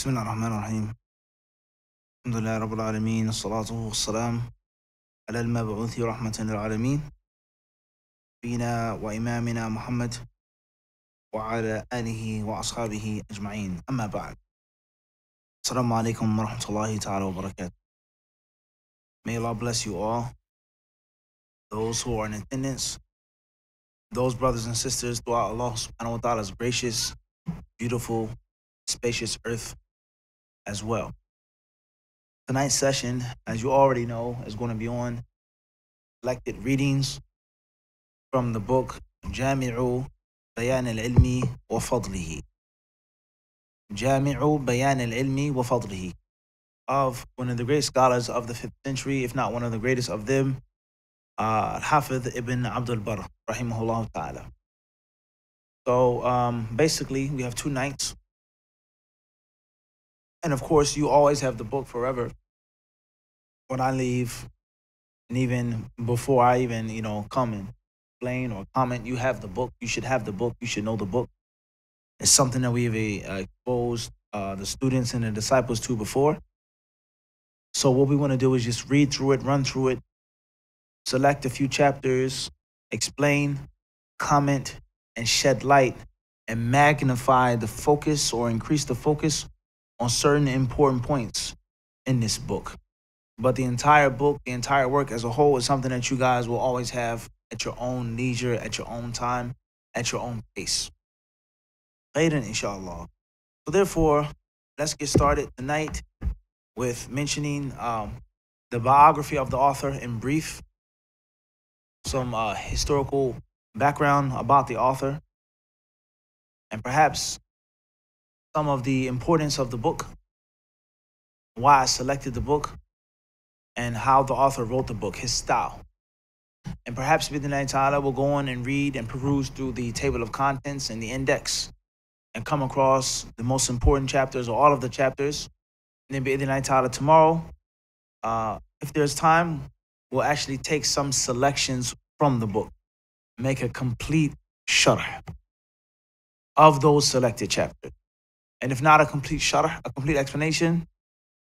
بسم الله الرحمن الرحيم. الحمد لله رب العالمين، الصلاة والسلام على المبعوث رحمة للعالمين نبينا وإمامنا محمد وعلى آله وأصحابه أجمعين. أما بعد. Assalamu alaikum wa rahmatullahi ta'ala wa barakatuh. May Allah bless you all, those who are in attendance, those brothers and sisters throughout Allah subhanahu wa ta'ala's gracious, beautiful, spacious earth as well. Tonight's session, as you already know, is going to be on selected readings from the book Jami Bayanil wa Fadlihi. Jami Bayanil wa Fadlihi, of one of the great scholars of the 5th century, if not one of the greatest of them, Hafidh ibn Abdul Barr, rahimahullah ta'ala. So basically, we have 2 nights. And of course, you always have the book forever. When I leave, and even before I even, come and explain or comment, you have the book. You should have the book. You should know the book. It's something that we've exposed the students and the disciples to before. So what we want to do is just read through it, run through it, select a few chapters, explain, comment, and shed light and magnify the focus or increase the focus on certain important points in this book. But the entire book, the entire work as a whole, is something that you guys will always have at your own leisure, at your own time, at your own pace. Khairan, inshallah. So therefore, let's get started tonight with mentioning the biography of the author in brief, some historical background about the author, and perhaps some of the importance of the book, why I selected the book, and how the author wrote the book, his style. And perhaps bid'Allah ta'ala will go on and read and peruse through the table of contents and the index and come across the most important chapters or all of the chapters. And then bid'Allah ta'ala tomorrow, if there's time, we'll actually take some selections from the book, make a complete sharh of those selected chapters. And if not a complete sharh, a complete explanation,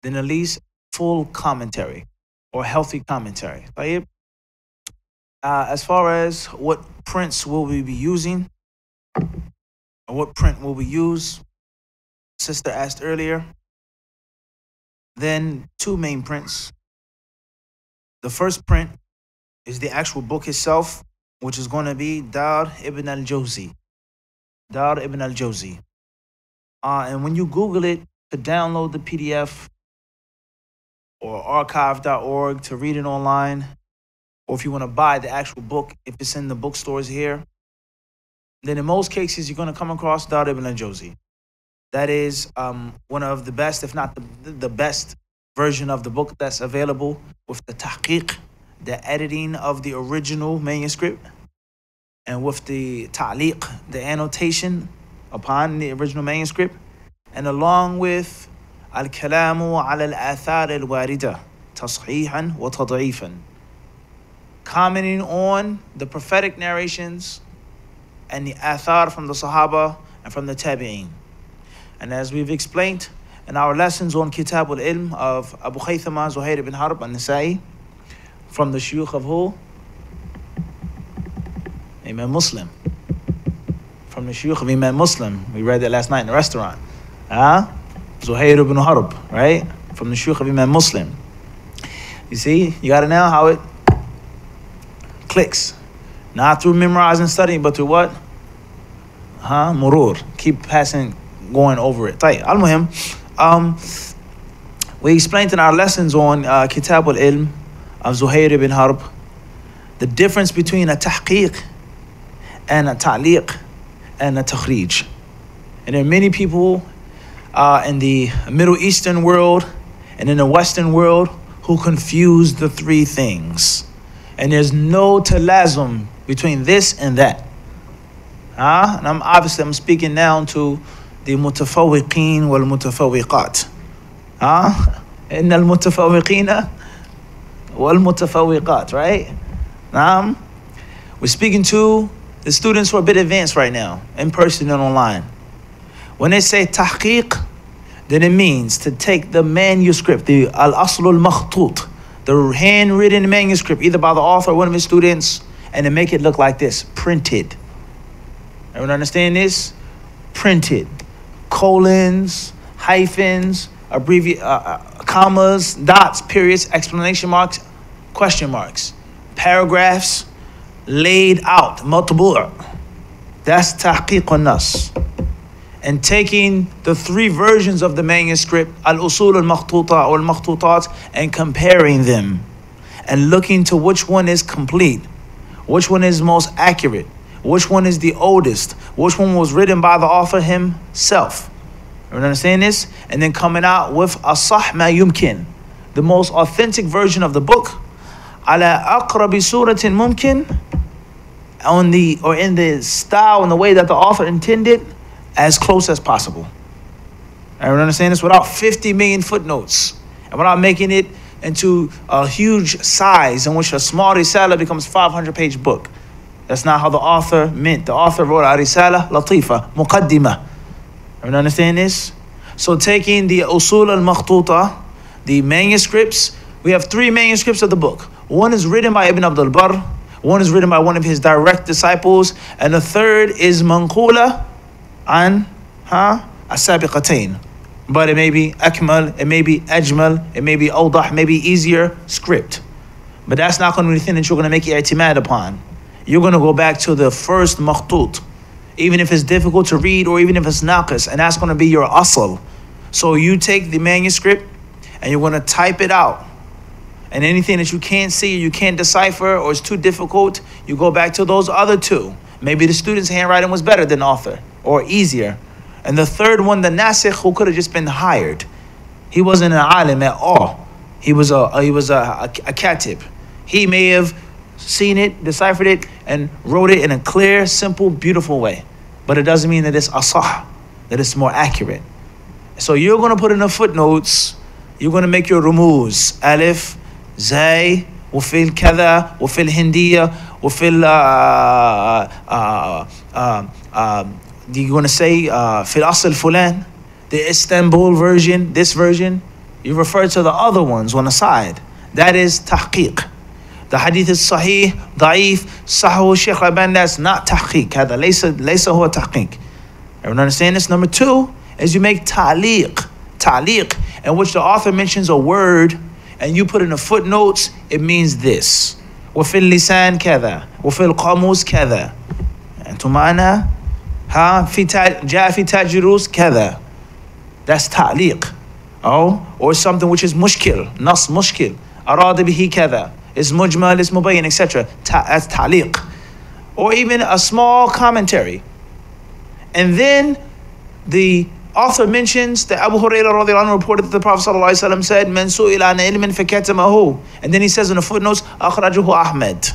then at least full commentary or healthy commentary. As far as what prints will we be using, or what print will we use, sister asked earlier, then 2 main prints. The first print is the actual book itself, which is going to be Dar ibn al-Jawzi. Dar ibn al-Jawzi. And when you Google it to download the PDF or archive.org to read it online, or if you want to buy the actual book, if it's in the bookstores here, then in most cases you're going to come across Dar ibn al-Jawzi. That is one of the best, if not the best version of the book that's available, with the tahqiq, the editing of the original manuscript, and with the ta'liq, the annotation upon the original manuscript, and along with al-kalamu ala al-athar al-warida tashihan wa tad'ifan, commenting on the prophetic narrations and the athar from the Sahaba and from the Tabi'een. And as we've explained in our lessons on Kitab al-Ilm of Abu Khaythama Zuhair ibn Harb al-Nasa'i, from the shuyukh of who? Imam Muslim. From the shuyukh of Imam Muslim. We read that last night in the restaurant. Zuhair ibn Harb, right? From the shuyukh of Imam Muslim. You see, you got it now, how it clicks. Not through memorizing, studying, but through what? Murur. Keep passing, going over it. Al-Muhim, we explained in our lessons on Kitab al-Ilm of Zuhair ibn Harb the difference between a tahqiq and a ta'liq and a takhrij. And there are many people in the Middle Eastern world and in the Western world who confuse the 3 things. And there's no talazum between this and that. And I'm speaking now to the mutafawwiqeen wal mutafawwiqat. Inna al-mutafawwiqina wal mutafawwiqat, right? We're speaking to the students who are a bit advanced right now, in person and online. When they say tahqiq then it means to take the manuscript, the al-asl al-makhtut, the handwritten manuscript, either by the author or one of his students, and to make it look like this, printed. Everyone understand this? Printed. Colons, hyphens, commas, dots, periods, exclamation marks, question marks, paragraphs laid out, multiple. That's tahqiq al-nas. And taking the three versions of the manuscript, al-usul al-makhtuta or al-makhtutat, and comparing them and looking to which one is complete, which one is most accurate, which one is the oldest, which one was written by the author himself. You understand this? And then coming out with asah ma yumkin, the most authentic version of the book, ala aqrabi suratin mumkin, in the style and the way that the author intended, as close as possible. Everyone understand this? Without 50 million footnotes, and without making it into a huge size in which a small risala becomes 500-page book. That's not how the author meant. The author wrote a risala latifa, muqaddimah. Everyone understand this? So taking the usul al-makhtuta, the manuscripts, we have three manuscripts of the book. One is written by Ibn Abdul Barr, one is written by one of his direct disciples, and the third is manqula an as-sabiqatayn. But it may be akmal, it may be ajmal, it may be awdah, maybe easier script. But that's not going to be the thing that you're going to make your i'timad upon. You're going to go back to the first makhtut, even if it's difficult to read or even if it's naqis, and that's going to be your asl. So you take the manuscript and you're going to type it out. And anything that you can't see, you can't decipher, or it's too difficult, you go back to those other two. Maybe the student's handwriting was better than the author, or easier. And the third one, the nasikh, who could have just been hired. He wasn't an alim at all. He was a katib. He may have seen it, deciphered it, and wrote it in a clear, simple, beautiful way. But it doesn't mean that it's asah, that it's more accurate. So you're going to put in the footnotes, you're going to make your rumuz, alif, zay, وفي الكذا وفي الهندية وفي you're going to say في الأصل فلان, the Istanbul version, this version, you refer to the other ones on the side. That is tahqiq. The hadith is sahih, da'if, sahu, Shaykh Al-Albani, that's not tahqiq. هذا ليس هو تحقيق. Everyone understand this? Number two is you make ta'liq, in which the author mentions a word and you put in the footnotes, it means this. وفي اللسان كذا وفي القاموس كذا. أنتم معنا؟ جاء في تاج الروس كذا. That's ta'liq. Or something which is mushkil, nas mushkil. أراد به كذا. Is mujmal, is mubayyin, etc. That's ta'liq. Or even a small commentary. And then the author mentions that Abu Hurairah radiallahu anhu reported that the Prophet sallallahu alaihi wasallam said, "Man su'ila an ilmin fakatamahu." And then he says in the footnotes, "Akhrajahu Ahmad,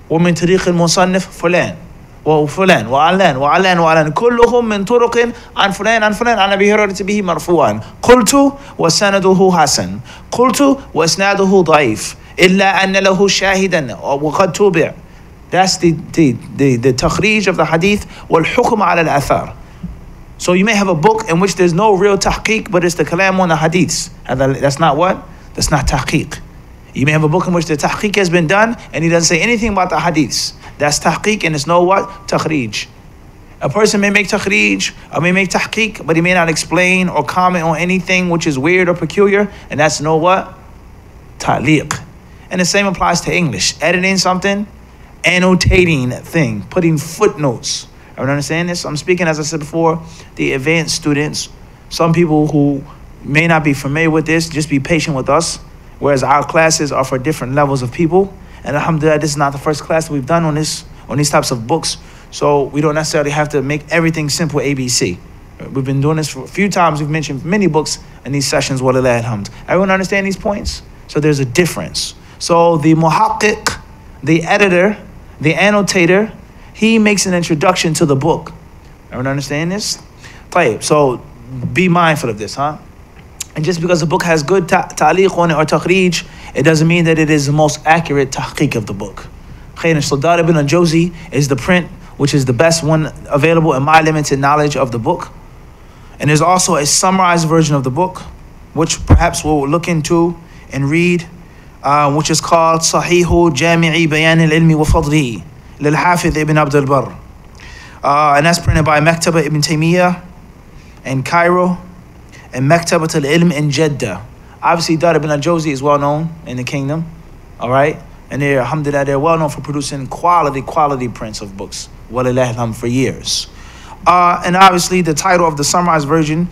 wa min tariq al-musannif fulan, wa fulan, wa alan, wa alan, wa alan, kulluhum min turuqin an fulan, an Abi Hurairah bihi marfu'an. Qultu wa sanaduhu hasan. Qultu wa isnaduhu da'if. Illa anna lahu shahidan wa qad tubi'." That's the takhrij of the hadith, wal hukm ala al-athar. So you may have a book in which there's no real tahqiq, but it's the kalam on the hadiths. And that's not what? That's not tahqiq. You may have a book in which the tahqiq has been done and he doesn't say anything about the hadiths. That's tahqiq, and it's no what? Takhrij. A person may make takhrij or may make tahqiq, but he may not explain or comment on anything which is weird or peculiar, and that's no what? Ta'liq. And the same applies to English. Editing something, annotating a thing, putting footnotes. Everyone understand this? I'm speaking, as I said before, the advanced students. Some people who may not be familiar with this, just be patient with us. Whereas our classes are for different levels of people. And alhamdulillah, this is not the first class that we've done on these types of books. So we don't necessarily have to make everything simple ABC. We've been doing this for a few times. We've mentioned many books in these sessions. Walillah alhamd. Everyone understand these points? So there's a difference. So the muhaqqiq, the editor, the annotator, he makes an introduction to the book. Everyone understand this? So be mindful of this, And just because the book has good ta'liq on it or takhrij, it doesn't mean that it is the most accurate tahqiq of the book. So Dar ibn al-Jawzi is the print, which is the best one available in my limited knowledge of the book. And there's also a summarized version of the book, which perhaps we'll look into and read, which is called Sahihu Jami'i Bayanil Ilmi wa Fadlihi lil Hafidh Ibn Abdul Barr. And that's printed by Maktaba Ibn Taymiyyah in Cairo and Maktabat al-Ilm in Jeddah. Obviously, Dar ibn al-Jawzi is well known in the kingdom, all right? And they're, alhamdulillah, they're well known for producing quality prints of books, walillah alhamd, for years. And obviously, the title of the summarized version,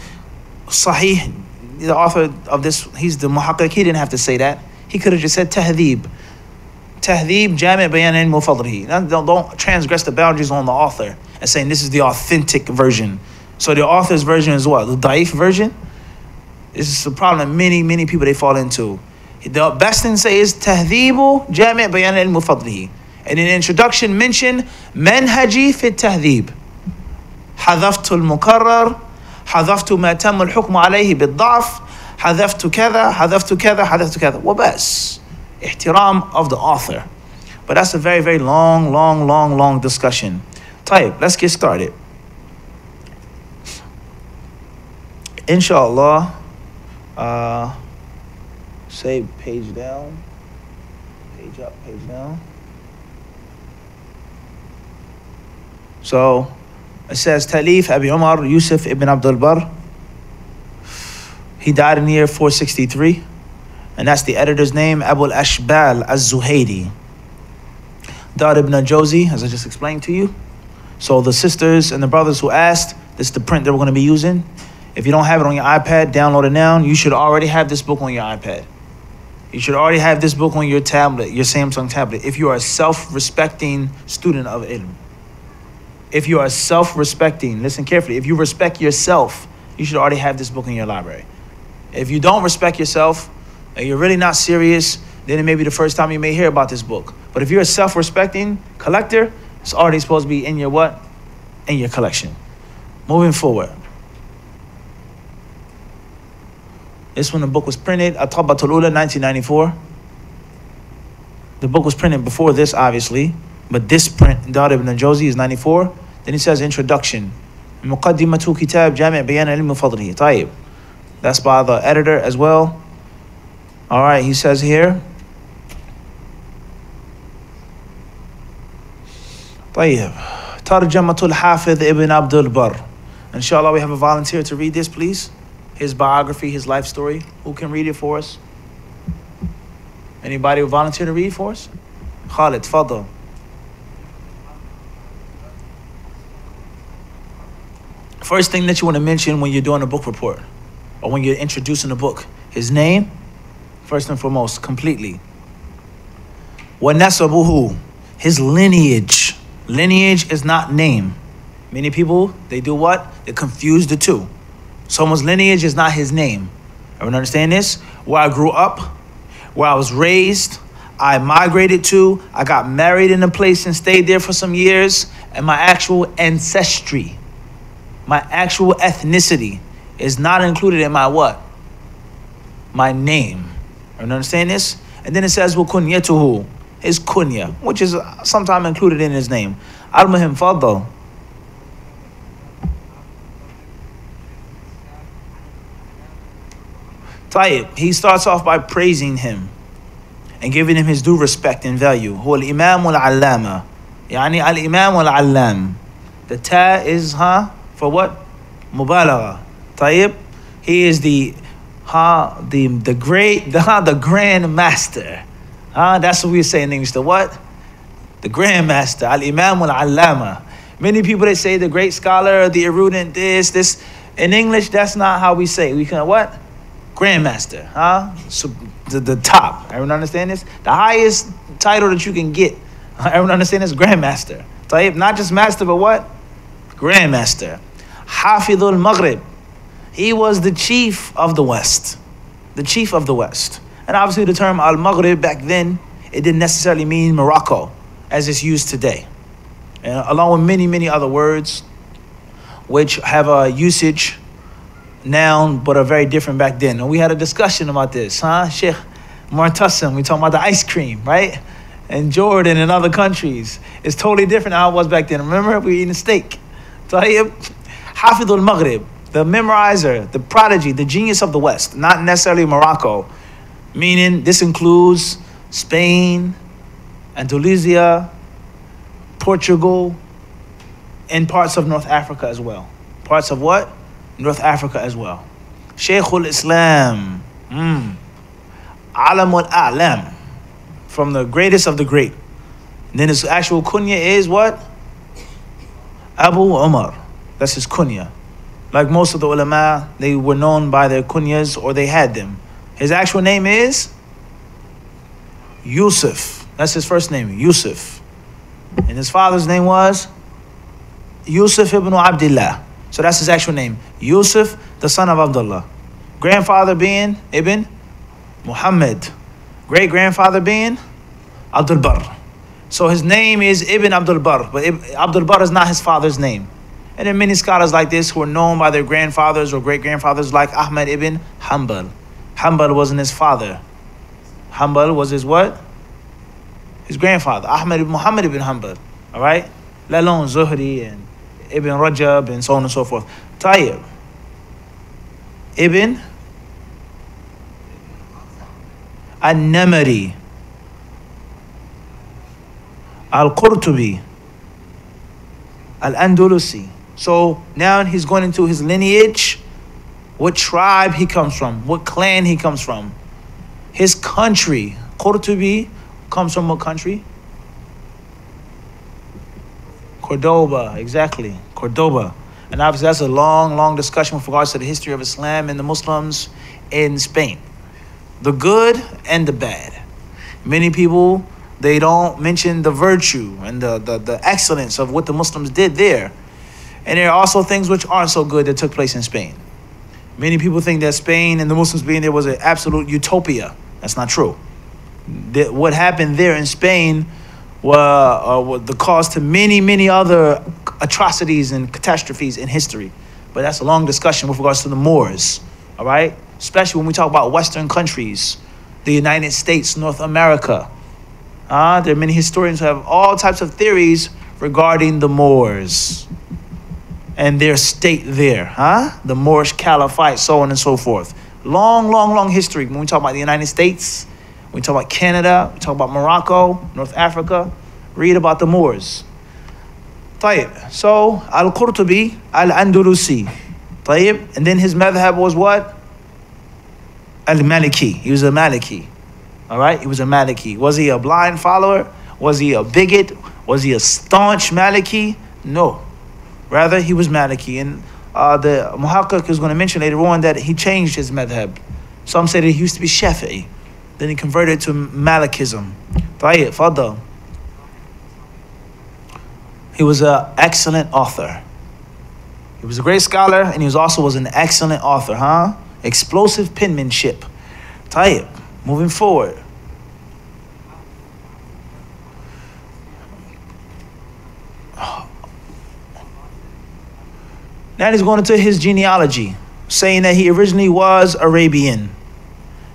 Sahih, the author of this, he's the muhaqqiq, he didn't have to say that. He could have just said Tahdhib. Tahdhib, Jami' Bayan Ilm Fadlihi. Don't transgress the boundaries on the author and saying this is the authentic version. So the author's version is what? The da'if version? This is a problem that many people they fall into. The best thing to say is Tahdhibu Jami' Bayan Ilm Fadlihi. And in the introduction mention Manhaji fi Tahdhib. حذفت المكرر حذفت ما تم الحكم عليه بالضعف حذفت كذا حذفت كذا حذفت كذا وبس. Ihtiram of the author. But that's a very long discussion. طيب, let's get started. Inshallah, say page down, page up, page down. So it says Talif Abi Umar Yusuf ibn Abdul Barr. He died in the year 463, and that's the editor's name, Abu al-Ashbal az-Zuhaydi. Dar ibn al-Jawzi, as I just explained to you. So the sisters and the brothers who asked, this is the print that we're going to be using. If you don't have it on your iPad, download it now. You should already have this book on your iPad. You should already have this book on your tablet, your Samsung tablet, if you are a self-respecting student of ilm. If you are self-respecting, listen carefully, if you respect yourself, you should already have this book in your library. If you don't respect yourself, and you're really not serious, then it may be the first time you may hear about this book. But if you're a self-respecting collector, it's already supposed to be in your what? In your collection. Moving forward. This one, the book was printed, At-Tabbatul Ula, 1994. The book was printed before this, obviously. But this print, Dar ibn al-Jawzi, is 94. Then he says, introduction. Muqaddimatu Kitab Jami' Bayan Ilm Fadlihi. Tayyib. That's by the editor as well. All right, he says here. Tayyib. Tarjamatul Hafidh Ibn Abdul Barr. Inshallah, we have a volunteer to read this, please. His biography, his life story. Who can read it for us? Anybody who volunteer to read for us? Khalid, Fadl. First thing that you want to mention when you're doing a book report or when you're introducing a book, his name, first and foremost, completely. Wa nasabuhu, his lineage. Lineage is not name. Many people, they do what? They confuse the two. Someone's lineage is not his name. Everyone understand this? Where I grew up, where I was raised, I migrated to, I got married in a place and stayed there for some years, and my actual ancestry. My actual ethnicity is not included in my what? My name. You understand this? And then it says, وَكُنْيَتُهُ, his kunya, which is sometimes included in his name. Al-Muhim, Fadl. Tayyib, he starts off by praising him and giving him his due respect and value. هو الإمام والعلامة. يعني الإمام والعلام. The ta is for what? Mubalagha. Tayyib. He is the great, the grand master. That's what we say in English. The what? The grand master. Al-Imam al-Allama. Many people, they say the great scholar, the erudite, this. In English, that's not how we say it. We can what? Grandmaster. So the top. Everyone understand this? The highest title that you can get. Everyone understand this? Grandmaster. Tayyib. Not just master, but what? Grandmaster. Hafidhul Maghrib. He was the chief of the West. The chief of the West. And obviously the term Al-Maghrib back then, it didn't necessarily mean Morocco as it's used today. And along with many other words which have a usage now but are very different back then. And we had a discussion about this, Sheikh Mu'tasim, we talking about the ice cream, right? And Jordan and other countries. It's totally different than how it was back then. Remember, we were eating steak. Tayyib. Hafidhul Maghrib. the memorizer, the prodigy, the genius of the West, not necessarily Morocco. Meaning this includes Spain, Andalusia, Portugal, and parts of North Africa as well. Parts of what? North Africa as well. Shaykhul Islam. Alam al-A'lam. From the greatest of the great. And then his actual kunya is what? Abu Umar. That's his kunya. Like most of the ulama, they were known by their kunyas or they had them. His actual name is Yusuf. That's his first name, Yusuf. And his father's name was Yusuf ibn Abdullah. So that's his actual name. Yusuf, the son of Abdullah. Grandfather being Ibn Muhammad. Great-grandfather being Abdul Barr. So his name is Ibn Abdul Barr, but Abdul Barr is not his father's name. And there are many scholars like this who are known by their grandfathers or great-grandfathers, like Ahmad ibn Hanbal. Hanbal wasn't his father. Hanbal was his what? His grandfather, Ahmad ibn Muhammad ibn Hanbal. All right? Let alone Zuhri and Ibn Rajab and so on and so forth. Tayyib. Ibn Al-Namari, Al-Qurtubi, Al-Andalusi. So now he's going into his lineage, what tribe he comes from, what clan he comes from, his country. Qurtubi comes from what country? Cordoba, exactly, Cordoba. And obviously that's a long discussion with regards to the history of Islam and the Muslims in Spain. The good and the bad. Many people, they don't mention the virtue and the excellence of what the Muslims did there. And there are also things which aren't so good that took place in Spain. Many people think that Spain and the Muslims being there was an absolute utopia. That's not true. What happened there in Spain were the cause to many other atrocities and catastrophes in history. But that's a long discussion with regards to the Moors, all right? Especially when we talk about Western countries, the United States, North America. There are many historians who have all types of theories regarding the Moors and their state there, the Moorish Caliphate, so on and so forth. Long history. When we talk about the United States, when we talk about Canada, we talk about Morocco, North Africa, read about the Moors. طيب. So, Al-Qurtubi, Al-Andalusi. طيب. And then his madhab was what? Al-Maliki. He was a Maliki. All right? He was a Maliki. Was he a blind follower? Was he a bigot? Was he a staunch Maliki? No. Rather, he was Maliki. And the Muhakkak is going to mention later on that he changed his madhab. Some say that he used to be Shafi'i. Then he converted to Malikism. طيب. Fadl. He was an excellent author. He was a great scholar, and he was an excellent author, Explosive penmanship. طيب. Moving forward. Now he's going into his genealogy, saying that he originally was Arabian.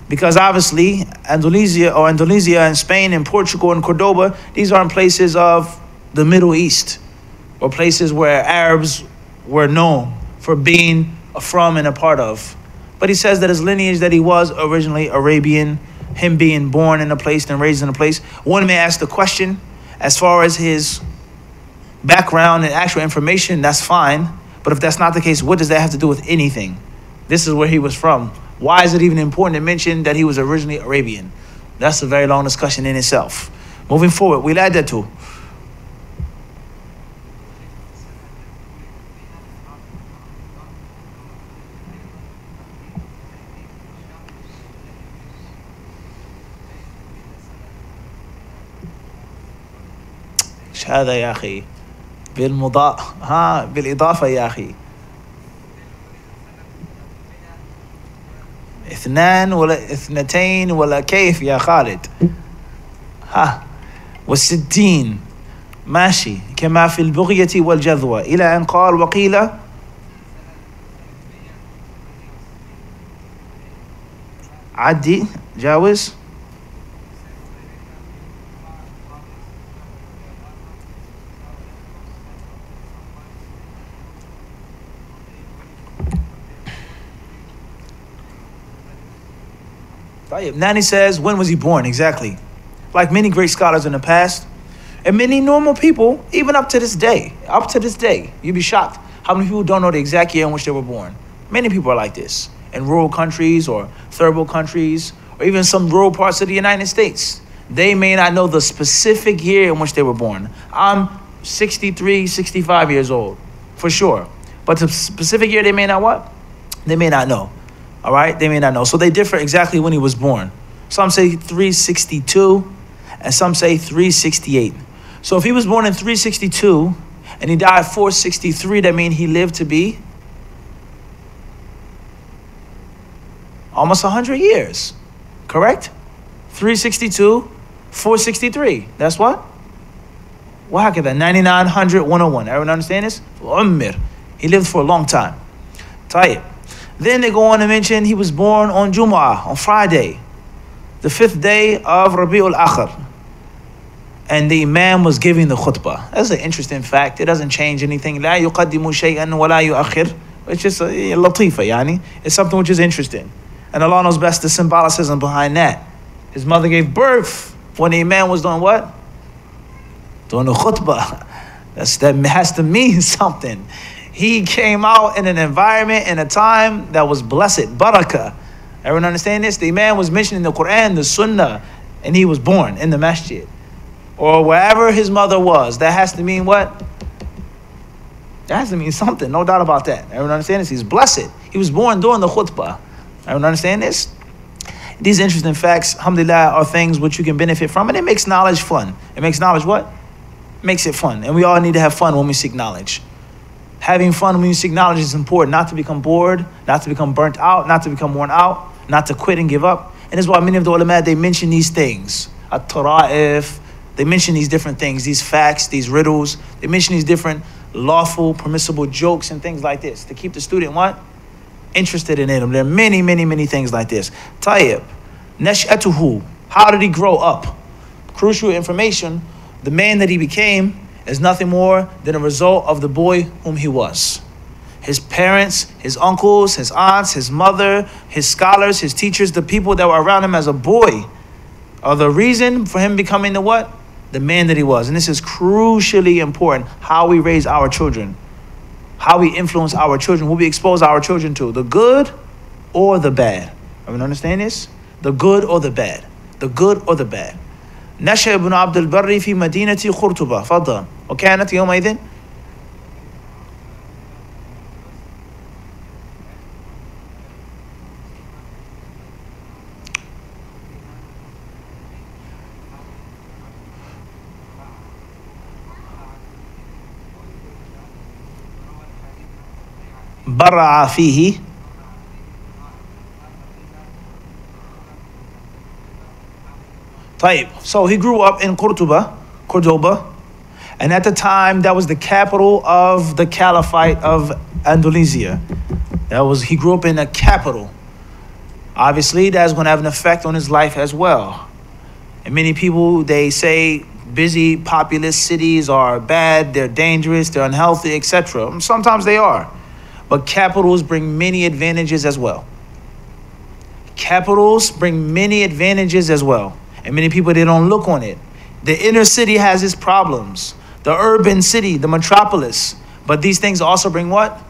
Because obviously, Andalusia and Spain and Portugal and Cordoba, these aren't places of the Middle East, or places where Arabs were known for being from and a part of. But he says that his lineage, that he was originally Arabian, him being born in a place and raised in a place. One may ask the question, as far as his background and actual information, that's fine. But if that's not the case, what does that have to do with anything? This is where he was from. Why is it even important to mention that he was originally Arabian? That's a very long discussion in itself. Moving forward, we'll add that too. ايش هذا يا اخي بالإضافة يا أخي اثنان ولا اثنتين ولا كيف يا خالد والستين ماشي كما في البغية والجذوة إلى أن قال وقيل عدي جاوز Nani says, when was he born? Exactly. Like many great scholars in the past, and many normal people, even up to this day, you'd be shocked how many people don't know the exact year in which they were born. Many people are like this. In rural countries or third world countries, or even some rural parts of the United States, they may not know the specific year in which they were born. I'm 63, 65 years old, for sure. But the specific year, they may not what? They may not know. All right? They may not know. So they differ exactly when he was born. Some say 362, and some say 368. So if he was born in 362, and he died 463, that means he lived to be almost 100 years. Correct? 362, 463. That's what? What happened? 9900, 101. Everyone understand this? Ummir. He lived for a long time. Tayyib. Then they go on to mention he was born on Jumu'ah, on Friday, the 5th day of Rabi'ul Akhir. And the Imam was giving the khutbah. That's an interesting fact. It doesn't change anything. لا يقدم شيئا ولا يؤخر. It's just a latifa, yani. It's something which is interesting. And Allah knows best the symbolicism behind that. His mother gave birth when the Imam was doing what? Doing the khutbah. That has to mean something. He came out in an environment and a time that was blessed, barakah. Everyone understand this? The Imam was mentioning the Quran, the Sunnah, and he was born in the masjid. Or wherever his mother was. That has to mean what? That has to mean something, no doubt about that. Everyone understand this? He's blessed. He was born during the khutbah. Everyone understand this? These interesting facts, alhamdulillah, are things which you can benefit from, and it makes knowledge fun. It makes knowledge what? Makes it fun. And we all need to have fun when we seek knowledge. Having fun when you seek knowledge is important. Not to become bored, not to become burnt out, not to become worn out, not to quit and give up. And that's why many of the ulama, they mention these things. At-tara'if, they mention these different things, these facts, these riddles. They mention these different lawful, permissible jokes and things like this to keep the student what? Interested in it. There are many, many, many things like this. Tayyib, nash'atuhu, how did he grow up? Crucial information, the man that he became is nothing more than a result of the boy whom he was. His parents, his uncles, his aunts, his mother, his scholars, his teachers, the people that were around him as a boy are the reason for him becoming the what? The man that he was. And this is crucially important, how we raise our children, how we influence our children, who we expose our children to, the good or the bad. Everyone understand this? The good or the bad. The good or the bad. نشأ ابن عبد البر في مدينة قرطبة فضل وكانت يومئذ برع فيه So he grew up in Cordoba, and at the time that was the capital of the Caliphate of Andalusia. He grew up in a capital. Obviously, that's going to have an effect on his life as well. And many people, they say busy, populous cities are bad, they're dangerous, they're unhealthy, etc. Sometimes they are. But capitals bring many advantages as well. Capitals bring many advantages as well. And many people, they don't look on it. The inner city has its problems. The urban city, the metropolis. But these things also bring what?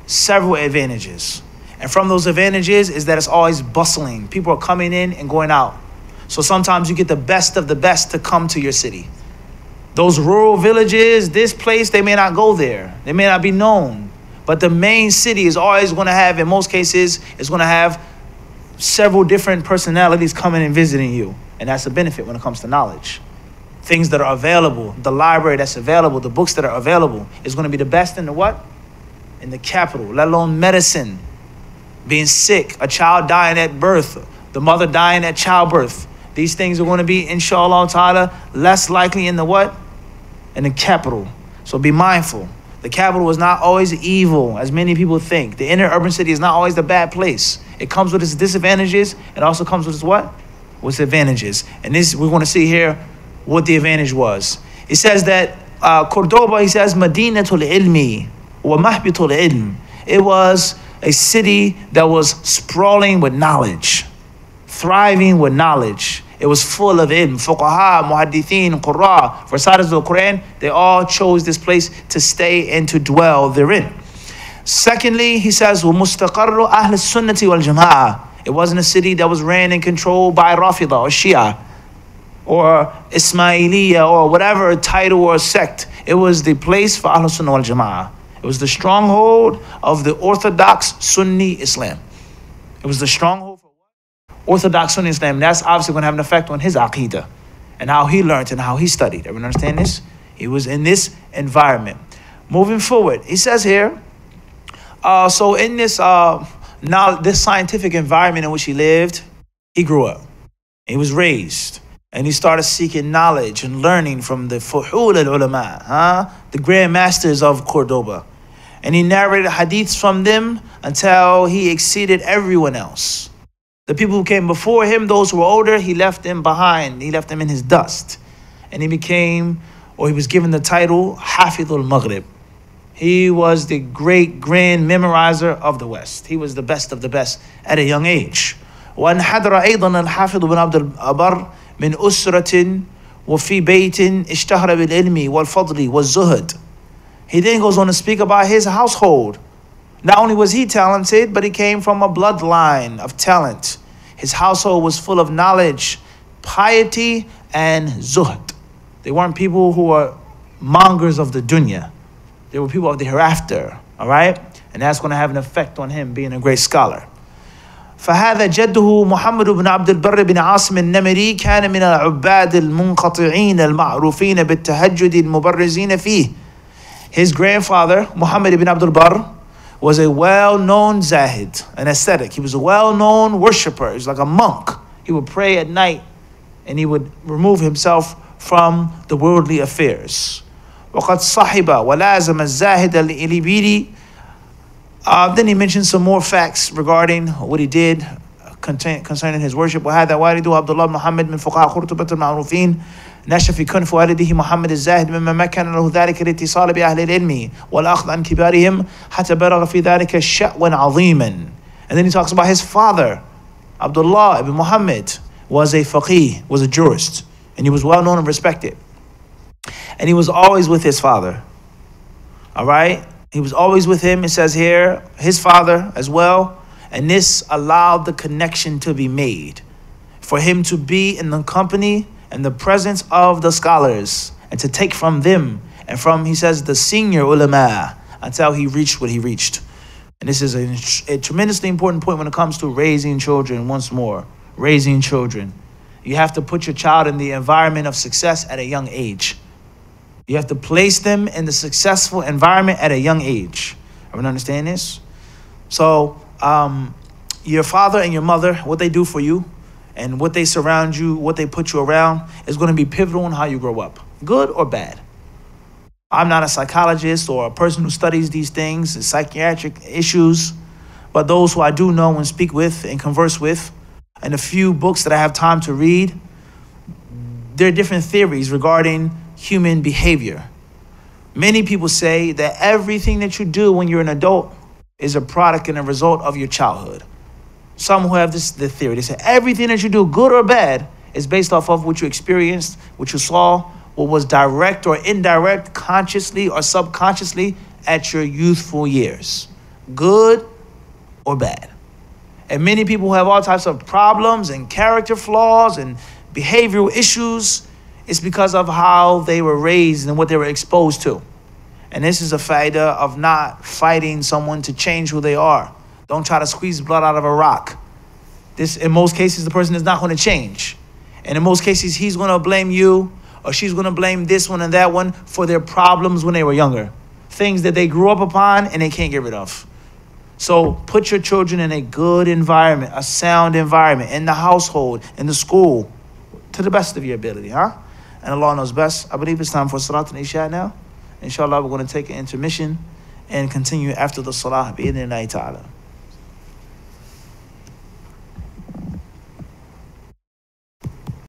Several advantages. And from those advantages is that it's always bustling. People are coming in and going out. So sometimes you get the best of the best to come to your city. Those rural villages, this place, they may not go there. They may not be known. But the main city is always going to have, in most cases, is going to have several different personalities coming and visiting you. And that's a benefit when it comes to knowledge. Things that are available, the library that's available, the books that are available is going to be the best in the what? In the capital, let alone medicine. Being sick, a child dying at birth, the mother dying at childbirth. These things are going to be, inshallah ta'ala, less likely in the what? In the capital. So be mindful. The capital is not always evil, as many people think. The inner urban city is not always the bad place. It comes with its disadvantages. It also comes with its what? With advantages. And this, we're going to see here what the advantage was. It says that Cordoba, he says, Madinatul Ilmi wa Mahbitul Ilm. It was a city that was sprawling with knowledge. thriving with knowledge. It was full of ilm. Fuqaha, muhaddithin, qurra, reciters of the Quran, they all chose this place to stay and to dwell therein. Secondly, he says, وَمُسْتَقَرُّ أَهْلِ السُنَّةِ وَالْجَمَاعَةِ. It wasn't a city that was ran and controlled by Rafida or Shia or Ismailiyya or whatever title or sect. It was the place for Ahlul Sunnah wal Jama'ah. It was the stronghold of the Orthodox Sunni Islam. It was the stronghold for Orthodox Sunni Islam. That's obviously going to have an effect on his aqidah and how he learned and how he studied. Everyone understand this? He was in this environment. Moving forward, he says here, so in this now this scientific environment in which he lived, he grew up. He was raised. And he started seeking knowledge and learning from the fuhul al-ulama, the grand masters of Cordoba. And he narrated hadiths from them until he exceeded everyone else. The people who came before him, those who were older, he left them behind. He left them in his dust. And he became, or he was given the title, Hafidhul Maghrib. He was the great grand memorizer of the West. He was the best of the best at a young age. وانحدر أيضا الحافظ بن عبد البر من أسرة وفي بيت اشتهر بالعلم والفضل والزهد. He then goes on to speak about his household. Not only was he talented, but he came from a bloodline of talent. His household was full of knowledge, piety, and zuhd. They weren't people who were mongers of the dunya. They were people of the hereafter, all right? And that's going to have an effect on him being a great scholar. فهذا جده محمد بن عبد البر بن عاصم النمري كان من العباد المنقطعين المعروفين بالتهجد المبرزين فيه. His grandfather, Muhammad ibn Abdul Barr, was a well-known zahid, an ascetic. He was a well-known worshipper. He was like a monk. He would pray at night and he would remove himself from the worldly affairs. وقد صحب ولازم الزاهد الإليبيري. Then he mentioned some more facts regarding what he did concerning his worship. وهذا والده عبد الله محمد من فقهاء قرطبة المعروفين نشأ في كنف والده محمد الزاهد مما مكن له ذلك الاتصال بأهل العلم والأخذ عن كبارهم حتى بلغ في ذلك شأوا عظيما. And then he talks about his father, Abdullah ibn Muhammad, was a faqih, was a jurist, and he was well known and respected. And he was always with his father. All right? He was always with him. It says here, his father as well. And this allowed the connection to be made for him to be in the company and the presence of the scholars and to take from them and from, he says, the senior ulama until he reached what he reached. And this is a tremendously important point when it comes to raising children. Once more, raising children. You have to put your child in the environment of success at a young age. You have to place them in the successful environment at a young age. Everyone understand this? So, your father and your mother, what they do for you and what they surround you, what they put you around is going to be pivotal in how you grow up, good or bad. I'm not a psychologist or a person who studies these things, psychiatric issues, but those who I do know and speak with and converse with, and a few books that I have time to read, there are different theories regarding human behavior. Many people say that everything that you do when you're an adult is a product and a result of your childhood. Some who have the theory, they say everything that you do, good or bad, is based off of what you experienced, what you saw, what was direct or indirect, consciously or subconsciously at your youthful years. Good or bad. And many people who have all types of problems and character flaws and behavioral issues, it's because of how they were raised and what they were exposed to. And this is a faida of not fighting someone to change who they are. Don't try to squeeze blood out of a rock. This, in most cases, the person is not going to change. And in most cases, he's going to blame you or she's going to blame this one and that one for their problems when they were younger. Things that they grew up upon and they can't get rid of. So put your children in a good environment, a sound environment, in the household, in the school, to the best of your ability, huh? And Allah knows best. I believe it's time for Salat and Isha now. Inshallah, we're going to take an intermission and continue after the Salah. Bi-idhnillahi ta'ala.